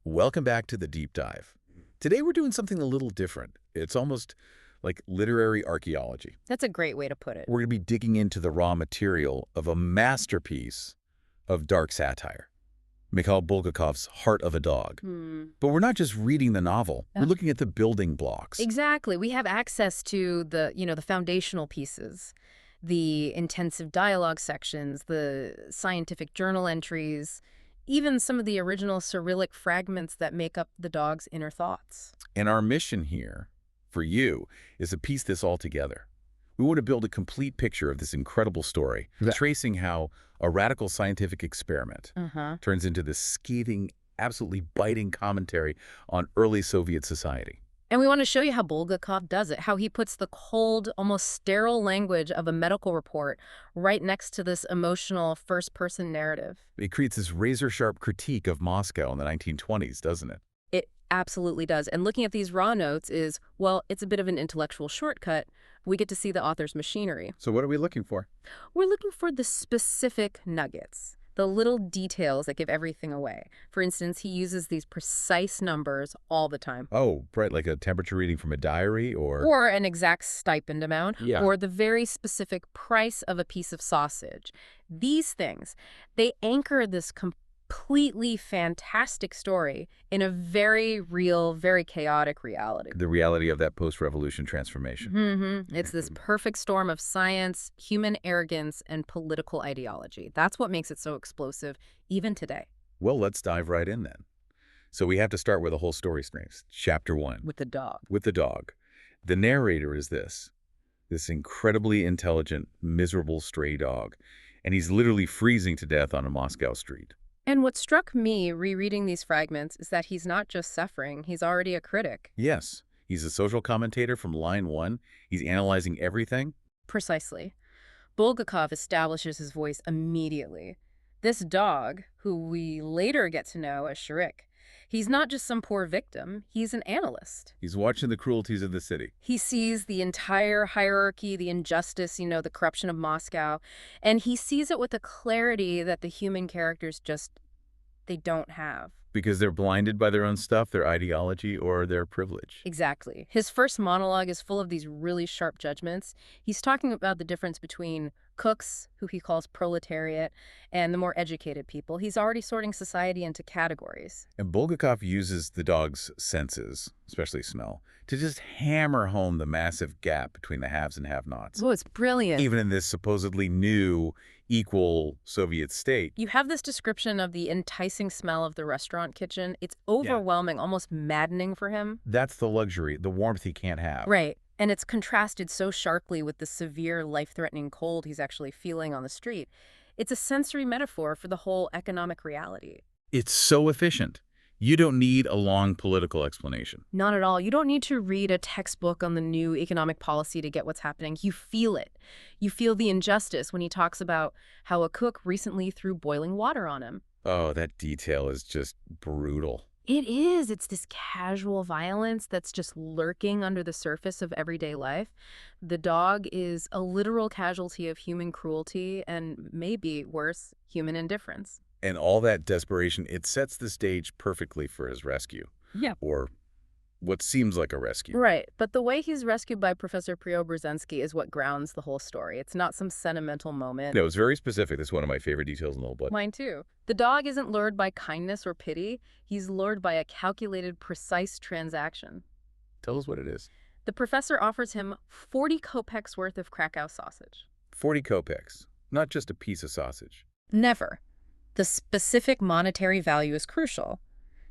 Welcome back to the deep dive. Today we're doing something a little different. It's almost like literary archaeology. That's a great way to put it. We're going to be digging into the raw material of a masterpiece of dark satire, Mikhail Bulgakov's Heart of a Dog. But we're not just reading the novel. We're looking at the building blocks. Exactly. We have access to the foundational pieces, the intensive dialogue sections, the scientific journal entries, even some of the original Cyrillic fragments that make up the dog's inner thoughts. And our mission here, for you, is to piece this all together. We want to build a complete picture of this incredible story, tracing how a radical scientific experiment turns into this scathing, absolutely biting commentary on early Soviet society. And we want to show you how Bulgakov does it, how he puts the cold, almost sterile language of a medical report right next to this emotional first-person narrative. It creates this razor-sharp critique of Moscow in the 1920s, doesn't it? It absolutely does. And looking at these raw notes is, well, it's a bit of an intellectual shortcut. We get to see the author's machinery. So what are we looking for? We're looking for the specific nuggets, the little details that give everything away. For instance, he uses these precise numbers all the time. Oh, right, like a temperature reading from a diary or... Or an exact stipend amount, or the very specific price of a piece of sausage. These things, they anchor this completely fantastic story in a very real, very chaotic reality. The reality of that post-revolution transformation. It's this perfect storm of science, human arrogance, and political ideology. That's what makes it so explosive, even today. Well, let's dive right in then. So we have to start where the whole story starts. Chapter 1. With the dog. With the dog. The narrator is this incredibly intelligent, miserable stray dog. And he's literally freezing to death on a Moscow street. And what struck me rereading these fragments is that he's not just suffering, he's already a critic. Yes, he's a social commentator from line 1. He's analyzing everything. Precisely. Bulgakov establishes his voice immediately. This dog, who we later get to know as Shirik, he's not just some poor victim, he's an analyst. He's watching the cruelties of the city. He sees the entire hierarchy, the injustice, the corruption of Moscow, and he sees it with a clarity that the human characters they don't have. Because they're blinded by their own stuff, their ideology, or their privilege. Exactly. His first monologue is full of these really sharp judgments. He's talking about the difference between cooks, who he calls proletariat, and the more educated people. He's already sorting society into categories. And Bulgakov uses the dog's senses, especially smell, to just hammer home the massive gap between the haves and have-nots. Oh, it's brilliant. Even in this supposedly new, equal Soviet state. You have this description of the enticing smell of the restaurant kitchen. It's overwhelming, almost maddening for him. That's the luxury, the warmth he can't have. Right. And it's contrasted so sharply with the severe, life-threatening cold he's actually feeling on the street. It's a sensory metaphor for the whole economic reality. It's so efficient. You don't need a long political explanation. Not at all. You don't need to read a textbook on the new economic policy to get what's happening. You feel it. You feel the injustice when he talks about how a cook recently threw boiling water on him. Oh, that detail is just brutal. It is. It's this casual violence that's just lurking under the surface of everyday life. The dog is a literal casualty of human cruelty and, maybe worse, human indifference. And all that desperation, it sets the stage perfectly for his rescue. Yeah. Or what seems like a rescue. Right. But the way he's rescued by Professor Preobrazhensky is what grounds the whole story. It's not some sentimental moment. No, it's very specific. That's one of my favorite details in the whole book. Mine too. The dog isn't lured by kindness or pity. He's lured by a calculated, precise transaction. Tell us what it is. The professor offers him 40 kopecks worth of Krakow sausage. 40 kopecks. Not just a piece of sausage. Never. The specific monetary value is crucial.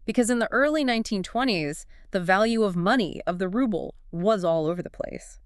Because in the early 1920s, the value of money, of the ruble, was all over the place.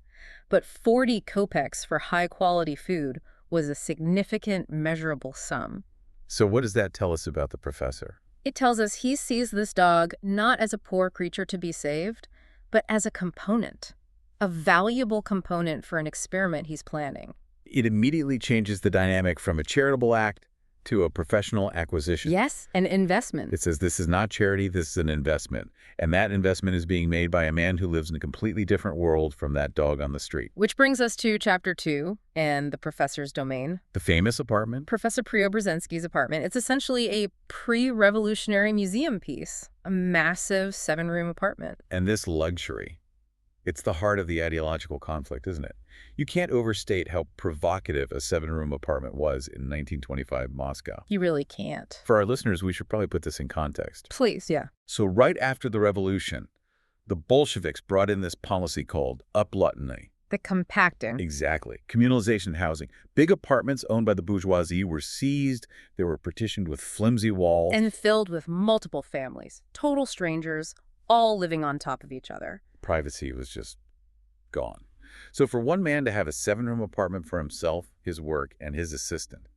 But 40 kopecks for high-quality food was a significant, measurable sum. So what does that tell us about the professor? It tells us he sees this dog not as a poor creature to be saved, but as a component, a valuable component for an experiment he's planning. It immediately changes the dynamic from a charitable act to a professional acquisition. Yes, an investment. It says this is not charity, this is an investment. And that investment is being made by a man who lives in a completely different world from that dog on the street. Which brings us to Chapter 2 and the professor's domain. The famous apartment? Professor Preobrazhensky's apartment. It's essentially a pre-revolutionary museum piece, a massive 7-room apartment. And this luxury, it's the heart of the ideological conflict, isn't it? You can't overstate how provocative a 7-room apartment was in 1925 Moscow. You really can't. For our listeners, we should probably put this in context. Please, yeah. So right after the revolution, the Bolsheviks brought in this policy called upluttony. The compacting. Exactly. Communalization housing. Big apartments owned by the bourgeoisie were seized. They were partitioned with flimsy walls. And filled with multiple families, total strangers, all living on top of each other. Privacy was just gone. So for one man to have a 7-room apartment for himself, his work, and his assistant,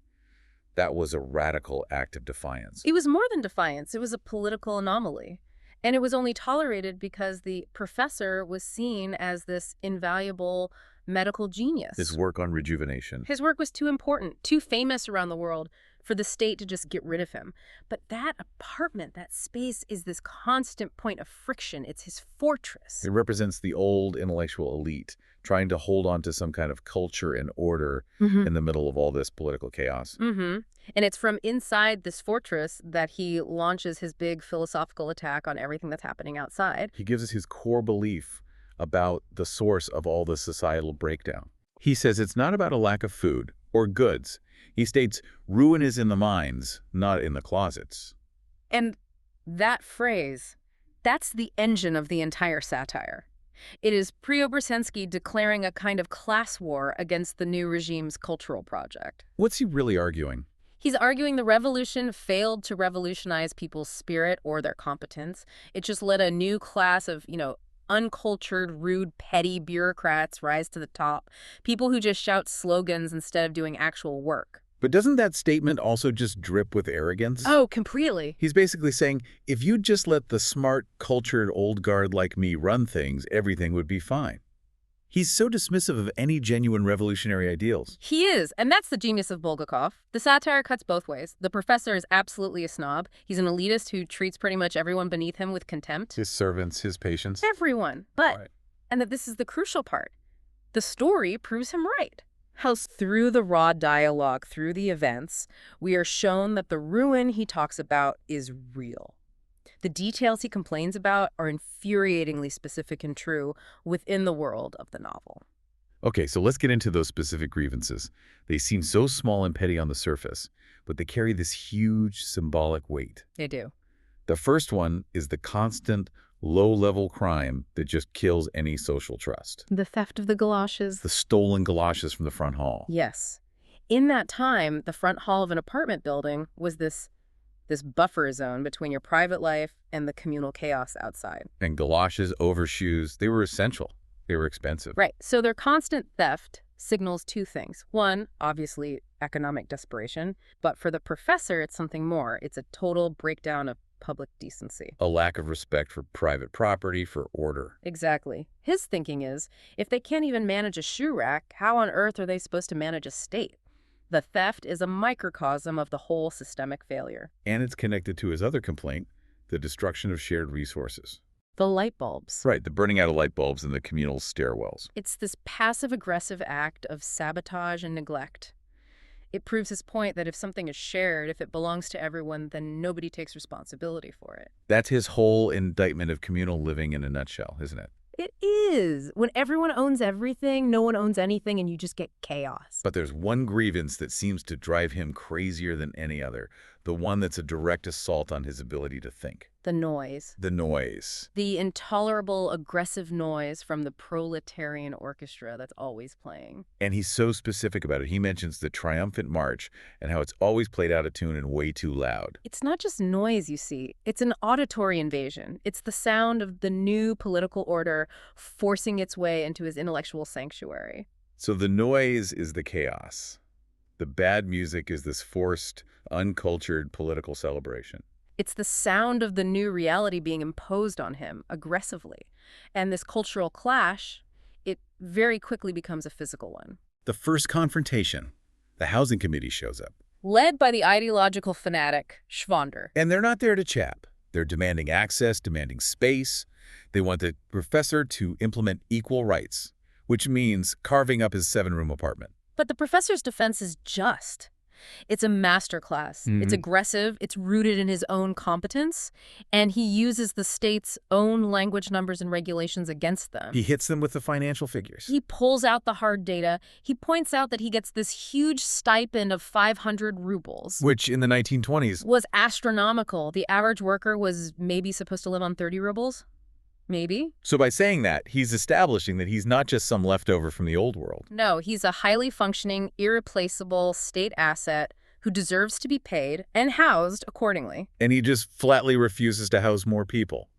that was a radical act of defiance. It was more than defiance. It was a political anomaly. And it was only tolerated because the professor was seen as this invaluable medical genius. His work on rejuvenation. His work was too important, too famous around the world for the state to just get rid of him. But that apartment, that space, is this constant point of friction. It's his fortress. It represents the old intellectual elite trying to hold on to some kind of culture and order in the middle of all this political chaos. And it's from inside this fortress that he launches his big philosophical attack on everything that's happening outside. He gives us his core belief about the source of all the societal breakdown. He says it's not about a lack of food or goods. He states ruin is in the minds, not in the closets. And that phrase, that's the engine of the entire satire. It is Preobrazhensky declaring a kind of class war against the new regime's cultural project. What's he really arguing? He's arguing the revolution failed to revolutionize people's spirit or their competence. It just let a new class of, uncultured, rude, petty bureaucrats rise to the top. People who just shout slogans instead of doing actual work. But doesn't that statement also just drip with arrogance? Oh, completely. He's basically saying, if you just let the smart, cultured old guard like me run things, everything would be fine. He's so dismissive of any genuine revolutionary ideals. He is, and that's the genius of Bulgakov. The satire cuts both ways. The professor is absolutely a snob. He's an elitist who treats pretty much everyone beneath him with contempt. His servants, his patients. Everyone. But, Right. and that this is the crucial part, the story proves him right. How through the raw dialogue, through the events, we are shown that the ruin he talks about is real. The details he complains about are infuriatingly specific and true within the world of the novel. Okay, so let's get into those specific grievances. They seem so small and petty on the surface, but they carry this huge symbolic weight. They do. The first one is the constant, low-level crime that just kills any social trust. The theft of the galoshes. The stolen galoshes from the front hall. Yes. In that time, the front hall of an apartment building was this buffer zone between your private life and the communal chaos outside. And galoshes, overshoes, they were essential. They were expensive. Right. So their constant theft signals two things. One, obviously, economic desperation. But for the professor, it's something more. It's a total breakdown of public decency. A lack of respect for private property, for order. Exactly. His thinking is, if they can't even manage a shoe rack, how on earth are they supposed to manage a state? The theft is a microcosm of the whole systemic failure. And it's connected to his other complaint, the destruction of shared resources. The light bulbs. Right, the burning out of light bulbs in the communal stairwells. It's this passive-aggressive act of sabotage and neglect. It proves his point that if something is shared, if it belongs to everyone, then nobody takes responsibility for it. That's his whole indictment of communal living in a nutshell, isn't it? It is. When everyone owns everything, no one owns anything, and you just get chaos. But there's one grievance that seems to drive him crazier than any other, the one that's a direct assault on his ability to think. The noise. The noise. The intolerable, aggressive noise from the proletarian orchestra that's always playing. And he's so specific about it. He mentions the triumphant march and how it's always played out of tune and way too loud. It's not just noise, you see. It's an auditory invasion. It's the sound of the new political order forcing its way into his intellectual sanctuary. So the noise is the chaos. The bad music is this forced, uncultured political celebration. It's the sound of the new reality being imposed on him aggressively. And this cultural clash, it very quickly becomes a physical one. The first confrontation, the housing committee shows up. led by the ideological fanatic Schwander. And they're not there to chat. They're demanding access, demanding space. They want the professor to implement equal rights, which means carving up his 7-room apartment. But the professor's defense is just. It's a masterclass. It's aggressive. It's rooted in his own competence. And he uses the state's own language, numbers, and regulations against them. He hits them with the financial figures. He pulls out the hard data. He points out that he gets this huge stipend of 500 rubles. Which, in the 1920s, was astronomical. The average worker was maybe supposed to live on 30 rubles. Maybe. So by saying that, he's establishing that he's not just some leftover from the old world. No, he's a highly functioning, irreplaceable state asset who deserves to be paid and housed accordingly. And he just flatly refuses to house more people.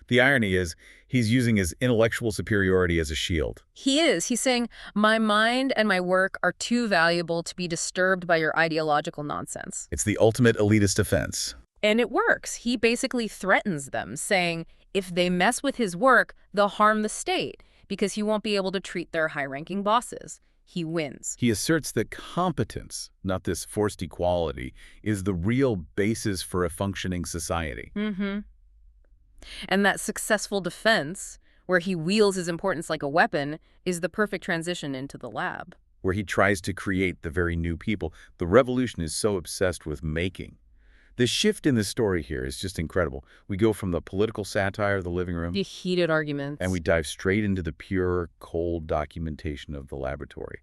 The irony is, he's using his intellectual superiority as a shield. He is. He's saying, my mind and my work are too valuable to be disturbed by your ideological nonsense. It's the ultimate elitist defense. And it works. He basically threatens them, saying if they mess with his work, they'll harm the state because he won't be able to treat their high-ranking bosses. He wins. He asserts that competence, not this forced equality, is the real basis for a functioning society. And that successful defense, where he wields his importance like a weapon, is the perfect transition into the lab. Where he tries to create the very new people. The revolution is so obsessed with making. The shift in the story here is just incredible. We go from the political satire of the living room, The heated arguments. and we dive straight into the pure, cold documentation of the laboratory.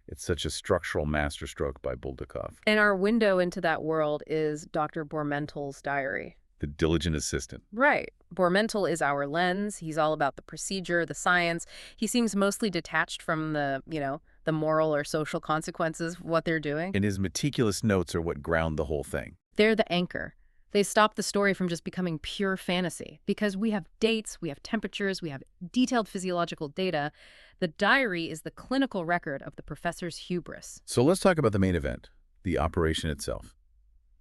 It's such a structural masterstroke by Bulgakov. And our window into that world is Dr. Bormentel's diary. The diligent assistant. Right. Bormentel is our lens. He's all about the procedure, the science. He seems mostly detached from the moral or social consequences of what they're doing. And his meticulous notes are what ground the whole thing. They're the anchor. They stop the story from just becoming pure fantasy. Because we have dates, we have temperatures, we have detailed physiological data. The diary is the clinical record of the professor's hubris. So let's talk about the main event, the operation itself.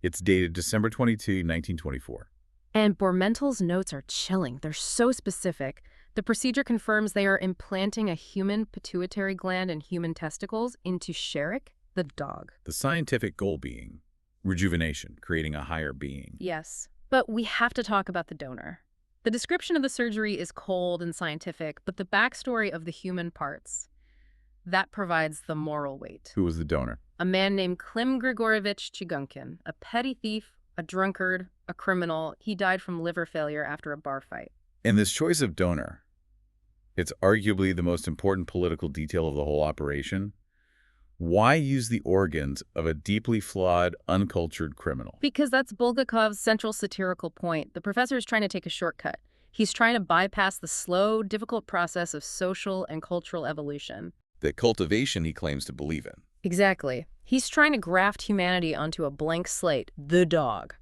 It's dated December 22, 1924. And Bormentel's notes are chilling. They're so specific. The procedure confirms they are implanting a human pituitary gland and human testicles into Sherik, the dog. The scientific goal being rejuvenation, creating a higher being. Yes. But we have to talk about the donor. The description of the surgery is cold and scientific, but the backstory of the human parts, that provides the moral weight. Who was the donor? A man named Klim Grigorievich Chigunkin, a petty thief, a drunkard, a criminal. He died from liver failure after a bar fight. And this choice of donor, it's arguably the most important political detail of the whole operation. Why use the organs of a deeply flawed, uncultured criminal? Because that's Bulgakov's central satirical point. The professor is trying to take a shortcut. He's trying to bypass the slow, difficult process of social and cultural evolution. The cultivation he claims to believe in. Exactly. He's trying to graft humanity onto a blank slate, the dog.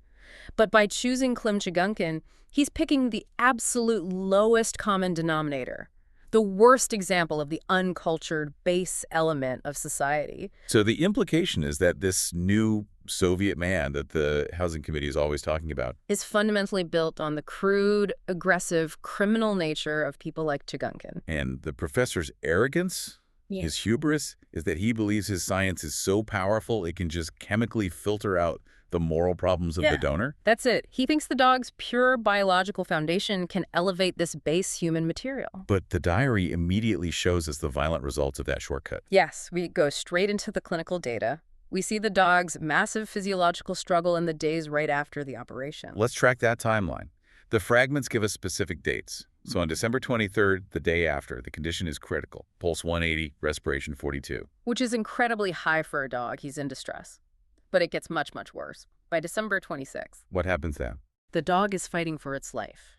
But by choosing Klim Chigunkin, he's picking the absolute lowest common denominator, the worst example of the uncultured base element of society. So the implication is that this new Soviet man that the Housing Committee is always talking about is fundamentally built on the crude, aggressive, criminal nature of people like Chigunkin. And the professor's arrogance, his hubris, is that he believes his science is so powerful it can just chemically filter out the moral problems of the donor? That's it. He thinks the dog's pure biological foundation can elevate this base human material. But the diary immediately shows us the violent results of that shortcut. Yes, we go straight into the clinical data. We see the dog's massive physiological struggle in the days right after the operation. Let's track that timeline. The fragments give us specific dates. So on December 23rd, the day after, the condition is critical. Pulse 180, respiration 42. Which is incredibly high for a dog. He's in distress. But it gets much, much worse. By December 26th, What happens then? the dog is fighting for its life.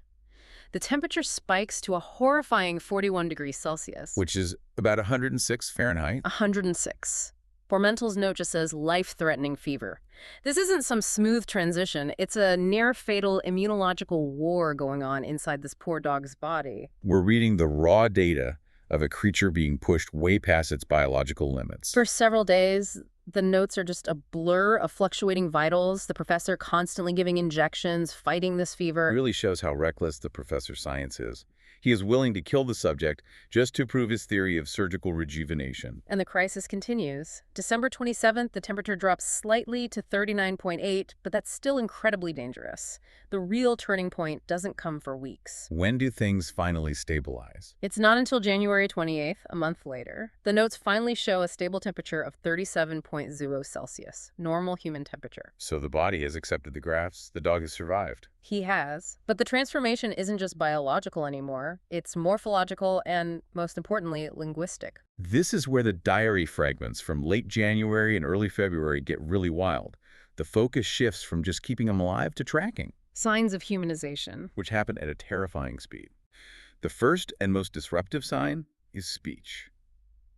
The temperature spikes to a horrifying 41 degrees Celsius. Which is about 106 Fahrenheit. 106. Bormentel's note just says life-threatening fever. This isn't some smooth transition. It's a near-fatal immunological war going on inside this poor dog's body. We're reading the raw data of a creature being pushed way past its biological limits. For several days, The notes are just a blur of fluctuating vitals, the professor constantly giving injections, fighting this It fever. really shows how reckless the professor's science is. He is willing to kill the subject just to prove his theory of surgical rejuvenation. And the crisis continues. December 27th, the temperature drops slightly to 39.8, but that's still incredibly dangerous. The real turning point doesn't come for weeks. When do things finally stabilize? It's not until January 28th, a month later. The notes finally show a stable temperature of 37.0 Celsius, normal human temperature. So the body has accepted the graphs, the dog has survived. He has. But the transformation isn't just biological anymore. It's morphological and, most importantly, linguistic. This is where the diary fragments from late January and early February get really wild. The focus shifts from just keeping him alive to tracking, Signs of humanization. which happen at a terrifying speed. The first and most disruptive sign is speech.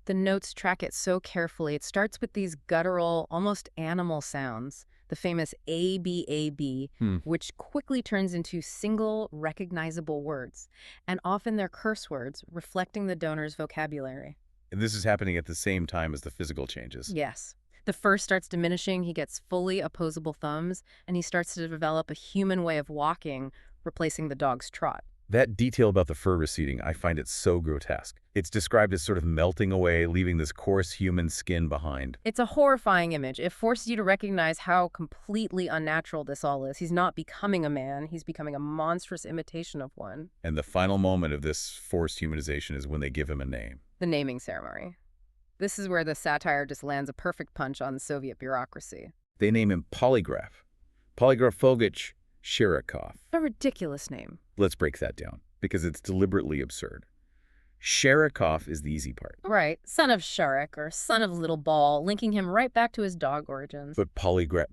The notes track it so carefully. It starts with these guttural, almost animal sounds, the famous A-B-A-B, which quickly turns into single, recognizable words, and often they're curse words, reflecting the donor's vocabulary. And this is happening at the same time as the physical changes. Yes. The first starts diminishing, he gets fully opposable thumbs, and he starts to develop a human way of walking, replacing the dog's trot. That detail about the fur receding, I find it so grotesque. It's described as sort of melting away, leaving this coarse human skin behind. It's a horrifying image. It forces you to recognize how completely unnatural this all is. He's not becoming a man. He's becoming a monstrous imitation of one. And the final moment of this forced humanization is when they give him a name. The naming ceremony. This is where the satire just lands a perfect punch on Soviet bureaucracy. They name him Polygrafovich Shirokov. A ridiculous name. Let's break that down, because it's deliberately absurd. Shirokov is the easy part. Right. Son of Sharek, or son of Little Ball, linking him right back to his dog origins. But Polygrafovich.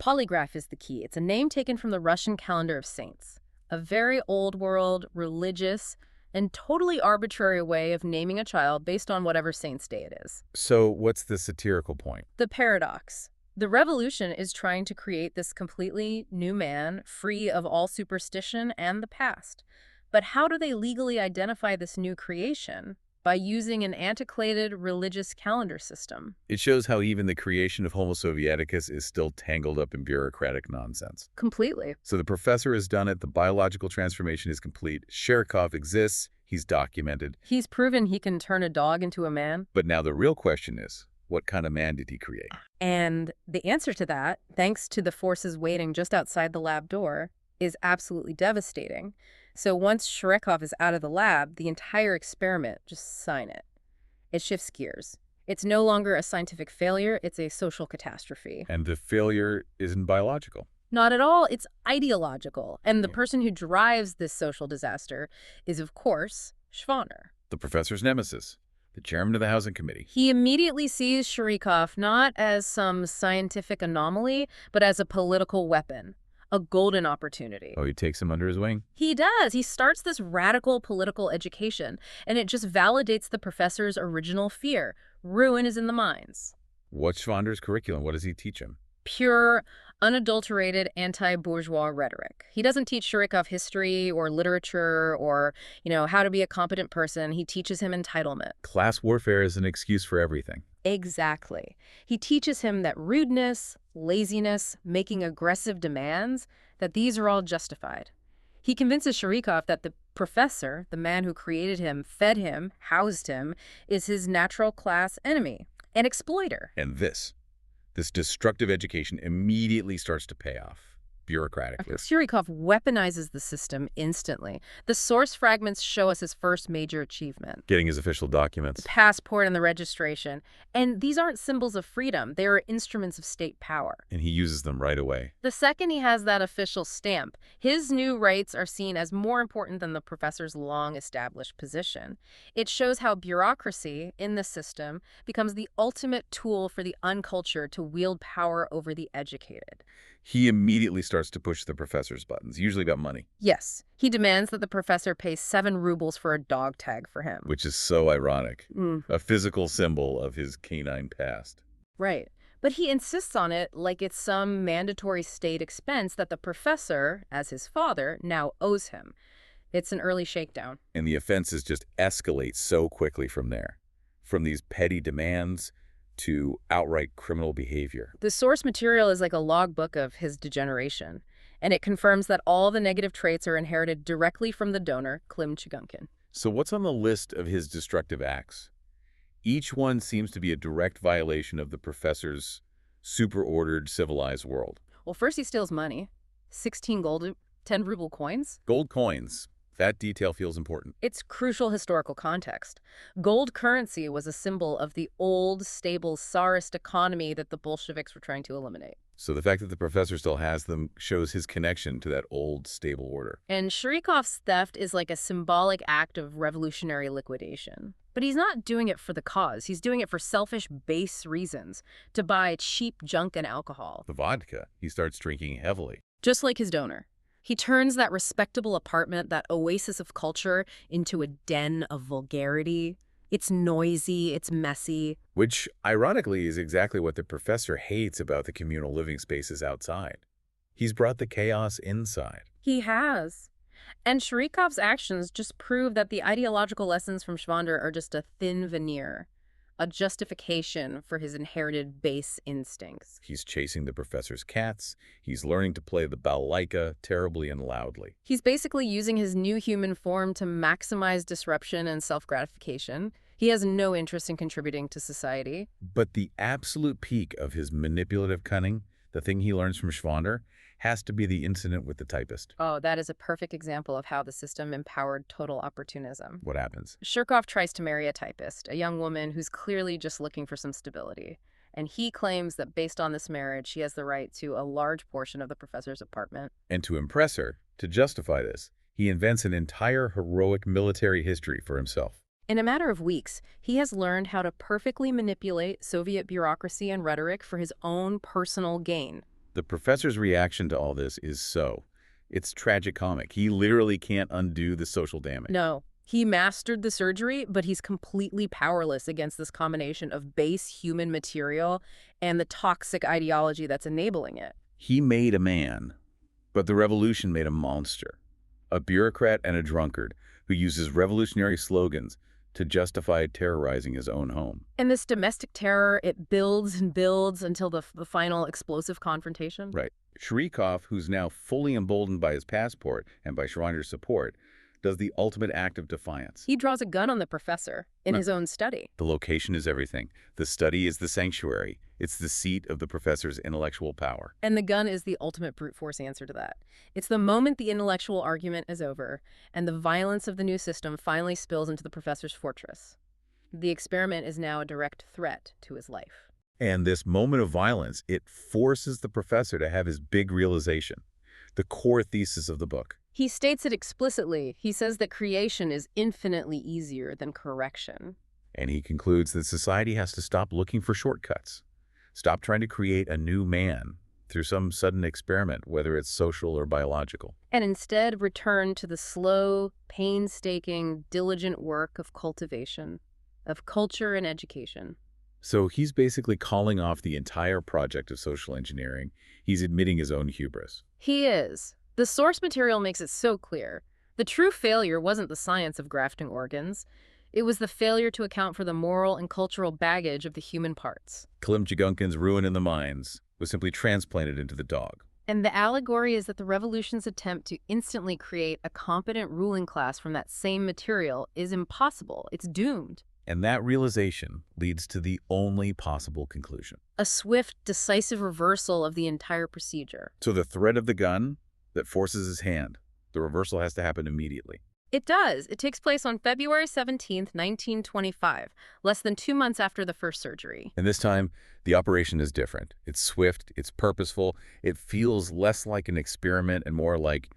Polygraph is the key. It's a name taken from the Russian calendar of saints. A very old world, religious, and totally arbitrary way of naming a child based on whatever saint's day it is. So what's the satirical point? The paradox. The revolution is trying to create this completely new man, free of all superstition and the past. But how do they legally identify this new creation? By using an antiquated religious calendar system. It shows how even the creation of Homo Sovieticus is still tangled up in bureaucratic nonsense. Completely. So the professor has done it, the biological transformation is complete, Shirokov exists, he's documented. He's proven he can turn a dog into a man. But now the real question is, what kind of man did he create? And the answer to that, thanks to the forces waiting just outside the lab door, is absolutely devastating. So once Shirokov is out of the lab, the entire experiment, just sign it. It shifts gears. It's no longer a scientific failure, it's a social catastrophe. And the failure isn't biological. Not at all, it's ideological. And the person who drives this social disaster is, of course, Schwanner. The professor's nemesis, the chairman of the housing committee. He immediately sees Shirokov not as some scientific anomaly, but as a political weapon. A golden opportunity. Oh, he takes him under his wing? He does. He starts this radical political education, and it just validates the professor's original fear. Ruin is in the mines. What's Schwander's curriculum? What does he teach him? Pure, unadulterated anti-bourgeois rhetoric. He doesn't teach Shirokov history or literature or, how to be a competent person. He teaches him entitlement. Class warfare is an excuse for everything. Exactly. He teaches him that rudeness, laziness, making aggressive demands, that these are all justified. He convinces Shirokov that the professor, the man who created him, fed him, housed him, is his natural class enemy, an exploiter. And this destructive education immediately starts to pay off. Bureaucratically. Shirokov weaponizes the system instantly. The source fragments show us his first major achievement. Getting his official documents. The passport and the registration. And these aren't symbols of freedom. They are instruments of state power. And he uses them right away. The second he has that official stamp, his new rights are seen as more important than the professor's long-established position. It shows how bureaucracy in the system becomes the ultimate tool for the uncultured to wield power over the educated. He immediately starts to push the professor's buttons, usually about money. Yes. He demands that the professor pay 7 rubles for a dog tag for him. Which is so ironic. A physical symbol of his canine past. Right. But he insists on it like it's some mandatory state expense that the professor, as his father, now owes him. It's an early shakedown. And the offenses just escalate so quickly from there. From these petty demands to outright criminal behavior. The source material is like a logbook of his degeneration, and it confirms that all the negative traits are inherited directly from the donor, Klim Chigunkin. So what's on the list of his destructive acts? Each one seems to be a direct violation of the professor's super-ordered, civilized world. Well, first he steals money. 16 gold, 10 ruble coins. Gold coins. That detail feels important. It's crucial historical context. Gold currency was a symbol of the old, stable Tsarist economy that the Bolsheviks were trying to eliminate. So the fact that the professor still has them shows his connection to that old, stable order. And Shurikov's theft is like a symbolic act of revolutionary liquidation. But he's not doing it for the cause. He's doing it for selfish, base reasons, to buy cheap junk and alcohol. The vodka. He starts drinking heavily. Just like his donor. He turns that respectable apartment, that oasis of culture, into a den of vulgarity. It's noisy, it's messy. Which, ironically, is exactly what the professor hates about the communal living spaces outside. He's brought the chaos inside. He has. And Shurikov's actions just prove that the ideological lessons from Schwander are just a thin veneer, a justification for his inherited base instincts. He's chasing the professor's cats. He's learning to play the balalaika terribly and loudly. He's basically using his new human form to maximize disruption and self-gratification. He has no interest in contributing to society. But the absolute peak of his manipulative cunning, the thing he learns from Schwander, has to be the incident with the typist. Oh, that is a perfect example of how the system empowered total opportunism. What happens? Shurkov tries to marry a typist, a young woman who's clearly just looking for some stability. And he claims that based on this marriage, she has the right to a large portion of the professor's apartment. And to impress her, to justify this, he invents an entire heroic military history for himself. In a matter of weeks, he has learned how to perfectly manipulate Soviet bureaucracy and rhetoric for his own personal gain. The professor's reaction to all this is it's tragicomic. He literally can't undo the social damage. No, he mastered the surgery, but he's completely powerless against this combination of base human material and the toxic ideology that's enabling it. He made a man, but the revolution made a monster, a bureaucrat and a drunkard who uses revolutionary slogans to justify terrorizing his own home. And this domestic terror, it builds and builds until the final explosive confrontation. Right. Shurikov, who's now fully emboldened by his passport and by Schwander's support, does the ultimate act of defiance. He draws a gun on the professor in his own study. The location is everything. The study is the sanctuary. It's the seat of the professor's intellectual power. And the gun is the ultimate brute force answer to that. It's the moment the intellectual argument is over and the violence of the new system finally spills into the professor's fortress. The experiment is now a direct threat to his life. And this moment of violence, it forces the professor to have his big realization, the core thesis of the book. He states it explicitly. He says that creation is infinitely easier than correction. And he concludes that society has to stop looking for shortcuts. Stop trying to create a new man through some sudden experiment, whether it's social or biological. And instead return to the slow, painstaking, diligent work of cultivation, of culture and education. So he's basically calling off the entire project of social engineering. He's admitting his own hubris. He is. The source material makes it so clear. The true failure wasn't the science of grafting organs. It was the failure to account for the moral and cultural baggage of the human parts. Klim Chigunkin's ruin in the mines was simply transplanted into the dog. And the allegory is that the revolution's attempt to instantly create a competent ruling class from that same material is impossible. It's doomed. And that realization leads to the only possible conclusion. A swift, decisive reversal of the entire procedure. So the threat of the gun that forces his hand, the reversal has to happen immediately. It does. It takes place on February 17th, 1925, less than 2 months after the first surgery. And this time, the operation is different. It's swift, it's purposeful, it feels less like an experiment and more like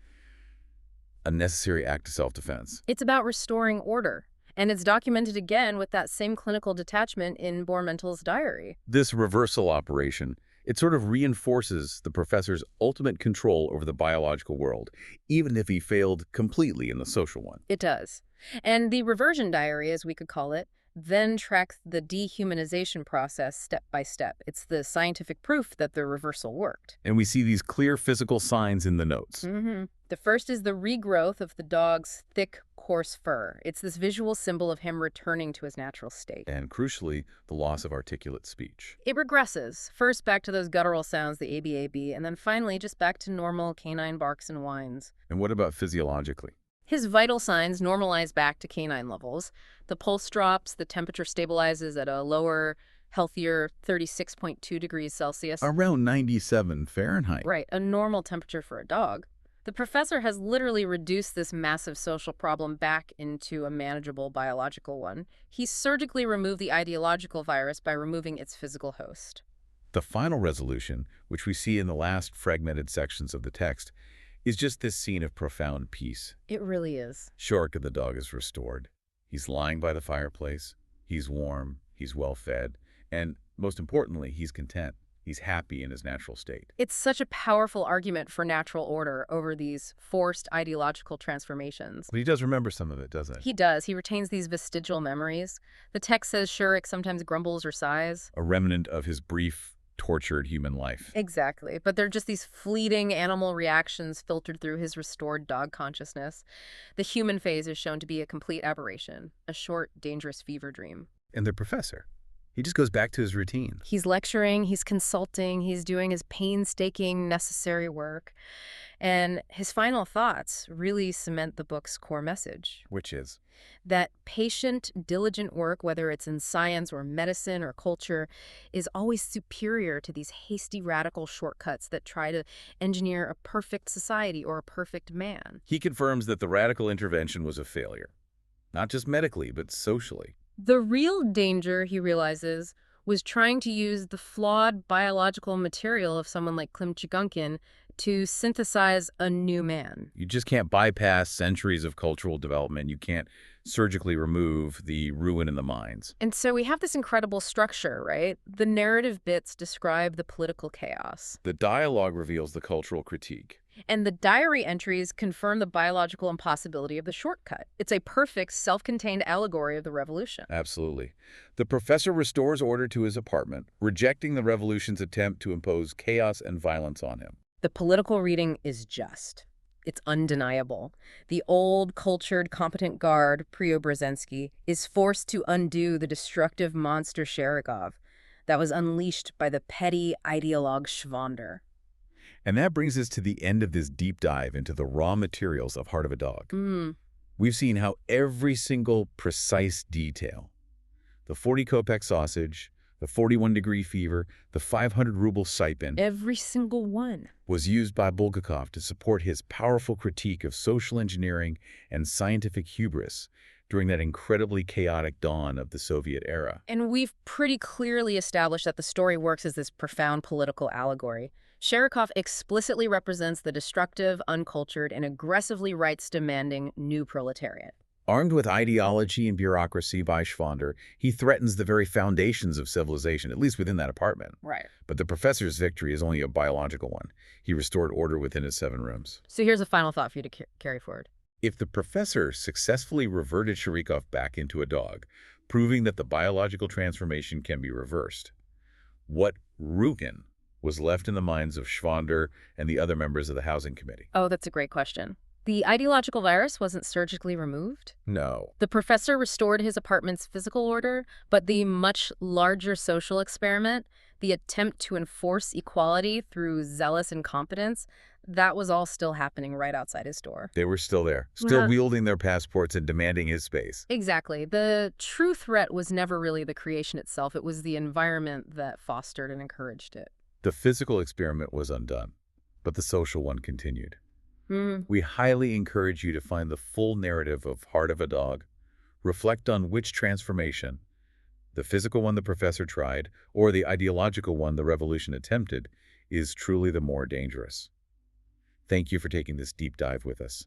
a necessary act of self-defense. It's about restoring order, and it's documented again with that same clinical detachment in Bormental's diary. This reversal operation, it sort of reinforces the professor's ultimate control over the biological world, even if he failed completely in the social one. It does. And the reversion diary, as we could call it, then tracks the dehumanization process step by step. It's the scientific proof that the reversal worked. And we see these clear physical signs in the notes. The first is the regrowth of the dog's thick, coarse fur. It's this visual symbol of him returning to his natural state. And crucially, the loss of articulate speech. It regresses, first back to those guttural sounds, the ABAB, and then finally just back to normal canine barks and whines. And what about physiologically? His vital signs normalize back to canine levels. The pulse drops, the temperature stabilizes at a lower, healthier 36.2 degrees Celsius. Around 97 Fahrenheit. Right, a normal temperature for a dog. The professor has literally reduced this massive social problem back into a manageable biological one. He surgically removed the ideological virus by removing its physical host. The final resolution, which we see in the last fragmented sections of the text, is just this scene of profound peace. It really is. Shorka the dog is restored. He's lying by the fireplace. He's warm. He's well-fed. And most importantly, he's content. He's happy in his natural state. It's such a powerful argument for natural order over these forced ideological transformations. But he does remember some of it, doesn't he? He does. He retains these vestigial memories. The text says Shurik sometimes grumbles or sighs. A remnant of his brief, tortured human life. Exactly. But they're just these fleeting animal reactions filtered through his restored dog consciousness. The human phase is shown to be a complete aberration, a short, dangerous fever dream. And the professor? He just goes back to his routine. He's lecturing, he's consulting, he's doing his painstaking, necessary work. And his final thoughts really cement the book's core message. Which is? That patient, diligent work, whether it's in science or medicine or culture, is always superior to these hasty, radical shortcuts that try to engineer a perfect society or a perfect man. He confirms that the radical intervention was a failure. Not just medically, but socially. The real danger, he realizes, was trying to use the flawed biological material of someone like Klim Chigunkin to synthesize a new man. You just can't bypass centuries of cultural development. You can't surgically remove the ruin in the minds. And so we have this incredible structure, right? The narrative bits describe the political chaos. The dialogue reveals the cultural critique. And the diary entries confirm the biological impossibility of the shortcut. It's a perfect, self-contained allegory of the revolution. Absolutely. The professor restores order to his apartment, rejecting the revolution's attempt to impose chaos and violence on him. The political reading is just. It's undeniable. The old, cultured, competent guard, Preobrazhensky, is forced to undo the destructive monster Sherikov that was unleashed by the petty ideologue Schwander. And that brings us to the end of this deep dive into the raw materials of Heart of a Dog. We've seen how every single precise detail, the 40 kopeck sausage, the 41-degree fever, the 500-ruble stipend, every single one, was used by Bulgakov to support his powerful critique of social engineering and scientific hubris during that incredibly chaotic dawn of the Soviet era. And we've pretty clearly established that the story works as this profound political allegory. Sherikov explicitly represents the destructive, uncultured, and aggressively rights-demanding new proletariat. Armed with ideology and bureaucracy by Schwander, he threatens the very foundations of civilization, at least within that apartment. Right. But the professor's victory is only a biological one. He restored order within his 7 rooms. So here's a final thought for you to carry forward. If the professor successfully reverted Sherikov back into a dog, proving that the biological transformation can be reversed, what ruin was left in the minds of Schwander and the other members of the housing committee? Oh, that's a great question. The ideological virus wasn't surgically removed? No. The professor restored his apartment's physical order, but the much larger social experiment, the attempt to enforce equality through zealous incompetence, that was all still happening right outside his door. They were still there, still wielding their passports and demanding his space. Exactly. The true threat was never really the creation itself. It was the environment that fostered and encouraged it. The physical experiment was undone, but the social one continued. We highly encourage you to find the full narrative of Heart of a Dog. Reflect on which transformation, the physical one the professor tried, or the ideological one the revolution attempted, is truly the more dangerous. Thank you for taking this deep dive with us.